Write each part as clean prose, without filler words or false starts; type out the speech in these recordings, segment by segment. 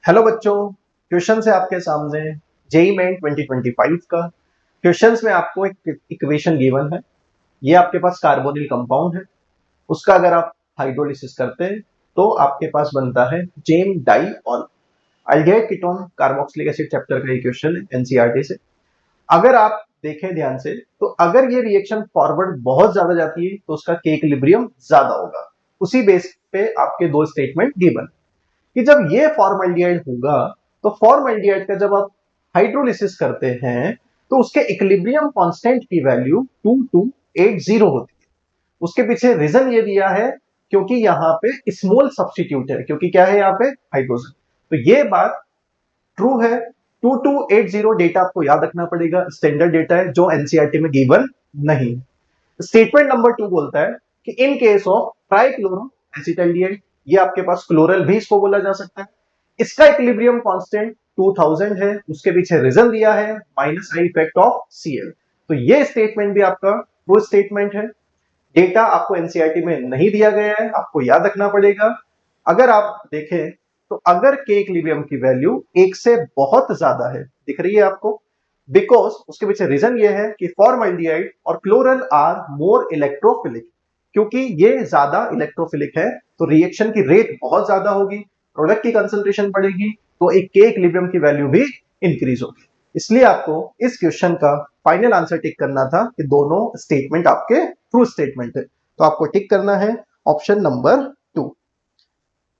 Hello बच्चों, question है आपके सामने जेईई मेन 2025 का। क्वेश्चंस में आपको एक इक्वेशन गिवन है। ये आपके पास कार्बोनिल कंपाउंड है, उसका अगर आप हाइड्रोलिसिस करते हैं तो आपके पास बनता है gem dione aldehyde ketone carboxylic acid chapter का ये क्वेश्चन है एनसीईआरटी से। अगर आप देखें ध्यान से तो अगर ये रिएक्शन फॉरवर्ड बहुत ज्यादा जाती है तो उसका के इक्विलिब्रियम ज्यादा होगा। उसी बेस पे आपके दो स्टेटमेंट गिवन कि जब ये फॉर्मल्डिहाइड होगा तो फॉर्मल्डिहाइड का जब आप हाइड्रोलिसिस करते हैं तो उसके इक्विलिब्रियम कांस्टेंट की वैल्यू 2280 होती है। उसके पीछे रीजन ये दिया है क्योंकि यहाँ पे स्मॉल सब्स्टिट्यूट है, क्योंकि क्या है यहाँ पे हाइड्रोजन। तो ये बात ट्रू है। 2280 डेटा आपको याद रखना पड़ेगा, स्टैंडर्ड डेटा है जो एनसीईआरटी में गिवन नहीं। स्टेटमेंट नंबर 2 बोलता है कि in case of trichloro acetaldehyde, ये आपके पास क्लोरल भी इसको बोला जा सकता है, इसका इक्विलिब्रियम कांस्टेंट 2000 है। उसके पीछे रीजन दिया है minus I effect of Cl. तो ये स्टेटमेंट भी आपका ट्रू स्टेटमेंट है। डेटा आपको एनसीईआरटी में नहीं दिया गया है, आपको याद रखना पड़ेगा। अगर आप देखें तो अगर के इक्विलिब्रियम की वैल्यू 1 से बहुत ज्यादा है, दिख रही है आपको, बिकॉज उसके पीछे रीजन ये है कि फॉर्मल्डिहाइड और क्लोरल आर मोर इलेक्ट्रोफिलिक। क्योंकि ये ज्यादा इलेक्ट्रोफिलिक है तो रिएक्शन की रेट बहुत ज्यादा होगी, प्रोडक्ट की कंसंट्रेशन बढ़ेगी, तो एक के इक्विलिब्रियम की वैल्यू भी इंक्रीज होगी। इसलिए आपको इस क्वेश्चन का फाइनल आंसर टिक करना था कि दोनों स्टेटमेंट आपके ट्रू स्टेटमेंट है। तो आपको टिक करना है ऑप्शन नंबर 2।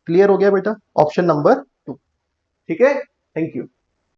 क्लियर हो गया बेटा? Option number 2। ठीक है, थैंक यू।